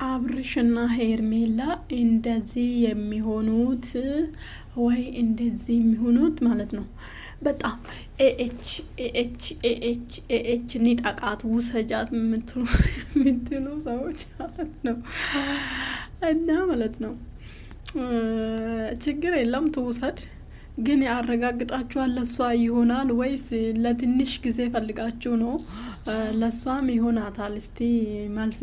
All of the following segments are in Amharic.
አብርሽና ሄርሜላ እንደዚህ የሚሆኑት ወይ እንደዚህ የሚሆኑት ማለት ነው። በጣም ኤኤች ኒጣቃት ውሰጃት የምትሉ ሰዎች ማለት ነው። እና ማለት ነው ችግር የለም ትውሰድ፣ ግን ያረጋግጣችኋል ለሷ ይሆናል ወይስ ለትንሽ ጊዜ ፈልጋችሁ ነው? ለሷም ይሆናታል። እስቲ መልስ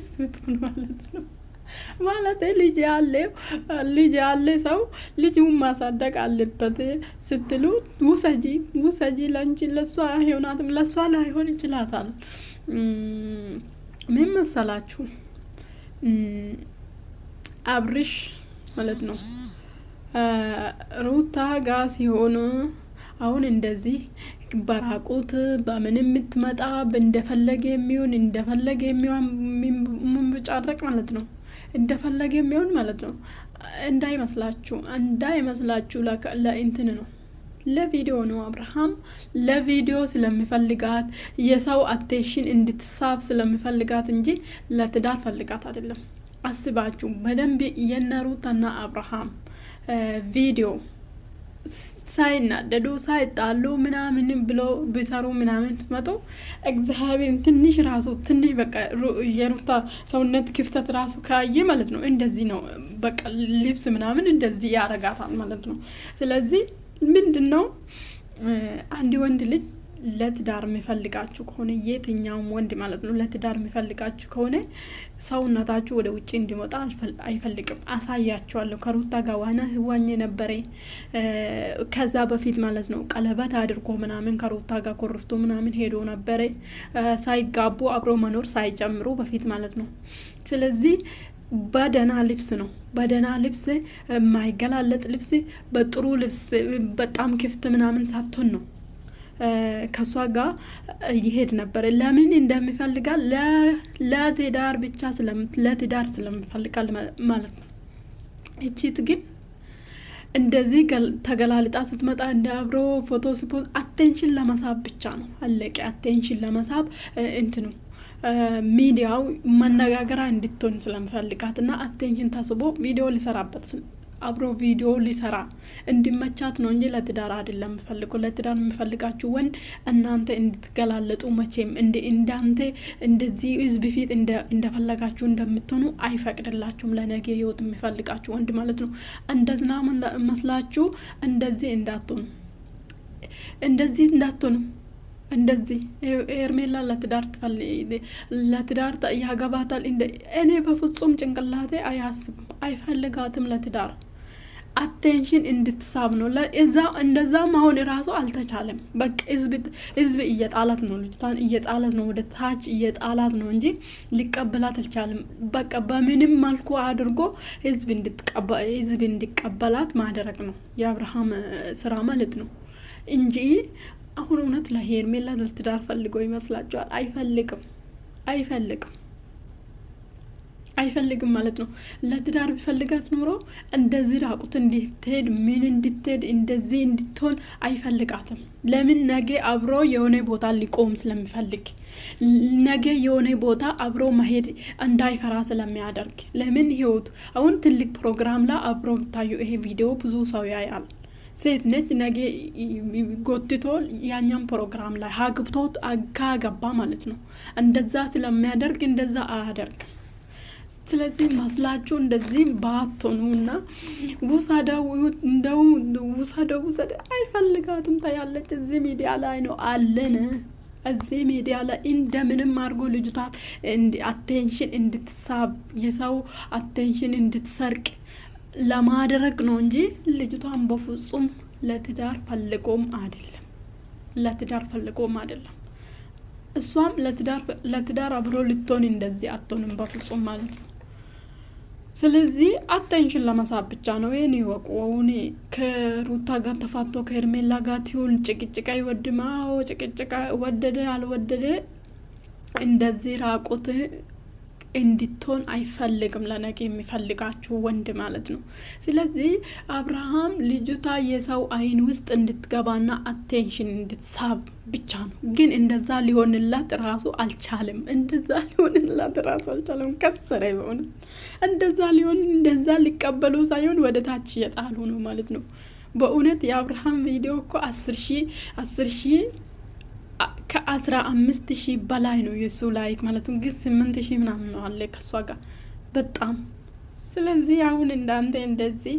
ስጡን ማለት ነው። ማለት ልጅ ያለ ሰው ልጅውን ማሳደግ አለበት ስትሉ ውሰጂ ለንቺ ለሷ አይሆናትም፣ ለሷ ላይሆን ይችላታል። ምን መሰላችሁ አብርሽ ማለት ነው ሩታ ጋ ሲሆን አሁን እንደዚህ በራቁት በምንም የምትመጣ እንደፈለገ የሚሆን ምንጫረቅ ማለት ነው። እንደፈለገ የሚሆን ማለት ነው። እንዳይመስላችሁ ለእንትን ነው፣ ለቪዲዮ ነው። አብርሃም ለቪዲዮ ስለሚፈልጋት የሰው አቴንሽን እንድትሳብ ስለሚፈልጋት እንጂ ለትዳር ፈልጋት አይደለም። አስባችሁ በደንብ የነሩታና አብርሃም ቪዲዮ ሳይናደዱ ሳይጣሉ ምናምን ብሎ ቢሰሩ ምናምን ትመጡ እግዚአብሔር ትንሽ በቃ የሩታ ሰውነት ክፍተት ራሱ ካየ ማለት ነው እንደዚህ ነው በቃ ልብስ ምናምን እንደዚህ ያረጋታል ማለት ነው። ስለዚህ ምንድነው አንድ ወንድ ልጅ ለትዳር የሚፈልጋችሁ ከሆነ የትኛውም ወንድ ማለት ነው ለትዳር የሚፈልጋችሁ ከሆነ ሰውነታችሁ ወደ ውጪ እንዲወጣ አይፈልግም። አሳያችኋለሁ። ከሩታ ጋር ዋኝ ነበረ ከዛ በፊት ማለት ነው ቀለበት አድርጎ ምናምን ከሩታ ጋር ኮርፍቶ ምናምን ሄዶ ነበረ ሳይጋቡ አብሮ መኖር ሳይጨምሩ በፊት ማለት ነው። ስለዚህ በደና ልብስ ነው በደና ልብስ የማይገላለጥ ልብስ በጥሩ ልብስ በጣም ክፍት ምናምን ሳትሆን ነው ከሷ ጋር ይሄድ ነበር። ለምን እንደሚፈልጋል ለትዳር ብቻ ለትዳር ስለሚፈልጋል ማለት ነው። እቺት ግን እንደዚህ ተገላልጣ ስትመጣ እንደ አብሮ ፎቶ ሲፖዝ አቴንሽን ለመሳብ ብቻ ነው። አለቀ። አቴንሽን ለመሳብ እንትኑ ሚዲያው መነጋገሪያ እንድትሆን ስለሚፈልጋት እና አቴንሽን ታስቦ ቪዲዮ ሊሰራበት አብሮ ቪዲዮ ሊሰራ እንዲመቻት ነው እንጂ ለትዳር አይደለም የሚፈልገው። ለትዳር የሚፈልጋችሁ ወንድ እናንተ እንድትገላለጡ መቼም እንዳንተ እንደዚህ ህዝብ ፊት እንደፈለጋችሁ እንደምትሆኑ አይፈቅድላችሁም። ለነገ ህይወት የሚፈልጋችሁ ወንድ ማለት ነው። እንደዝና መስላችሁ እንደዚህ እንዳትሆኑ እንደዚህ ሄርሜላ ለትዳር ያገባታል። እኔ በፍጹም ጭንቅላቴ አያስብም፣ አይፈልጋትም ለትዳር አቴንሽን እንድትሳብ ነው። እንደዛ ማሆን ራሱ አልተቻለም። በቃ ህዝብ እየጣላት ነው፣ ልጅቷን እየጣላት ነው፣ ወደ ታች እየጣላት ነው እንጂ ሊቀበላት አልቻለም። በቃ በምንም መልኩ አድርጎ ህዝብ እንዲቀበላት ማድረግ ነው የአብርሃም ስራ ማለት ነው እንጂ አሁን እውነት ለሄርሜላ ለትዳር ፈልገው ይመስላችኋል? አይፈልግም ማለት ነው። ለትዳር ቢፈልጋት ኖሮ እንደዚህ ራቁት እንድትሄድ እንደዚህ እንድትሆን አይፈልጋትም። ለምን? ነገ አብሮ የሆነ ቦታ ሊቆም ስለሚፈልግ፣ ነገ የሆነ ቦታ አብሮ መሄድ እንዳይፈራ ስለሚያደርግ። ለምን? ህይወቱ አሁን ትልቅ ፕሮግራም ላይ አብሮ ብታዩ ይሄ ቪዲዮ ብዙ ሰው ያያል። ሴት ነች ነገ ጎትቶ ያኛም ፕሮግራም ላይ ሀግብቶት ካገባ ማለት ነው። እንደዛ ስለሚያደርግ እንደዛ አያደርግ። ስለዚህ መስላችሁ እንደዚህ ባትሆኑና ውሰደው አይፈልጋትም። ታያለች እዚህ ሚዲያ ላይ ነው አለን። እዚህ ሚዲያ ላይ እንደምንም አድርጎ ልጅቷ አቴንሽን እንድትሳብ የሰው አቴንሽን እንድትሰርቅ ለማድረግ ነው እንጂ ልጅቷን በፍጹም ለትዳር ፈልጎም አይደለም። እሷም ለትዳር አብሮ ልትሆን እንደዚህ አትሆንም በፍጹም ማለት ነው። ስለዚህ አቴንሽን ለመሳብ ብቻ ነው። ይሄን ይወቁ። አሁን ከሩታ ጋር ተፋቶ ከሄርሜላ ጋር ትውል ጭቅጭቃ ይወድማው ጭቅጭቃ ወደደ አልወደደ እንደዚህ ራቁት እንድትሆን አይፈልግም። ለነገ የሚፈልጋችሁ ወንድ ማለት ነው። ስለዚህ አብርሃም ልጅቷ የሰው አይን ውስጥ እንድትገባና አቴንሽን እንድትሳብ ብቻ ነው። ግን እንደዛ ሊሆንላት ራሱ አልቻለም። ከሰረ በሆነ እንደዛ ሊቀበሉ ሳይሆን ወደ ታች እየጣሉ ነው ማለት ነው። በእውነት የአብርሃም ቪዲዮ እኮ 10,000 ከ15,000 በላይ ነው የሱ ላይክ ማለት ነው። ግን 8,000 ምናምን ነው አለ ከሷ ጋር በጣም። ስለዚህ አሁን እንዳንተ እንደዚህ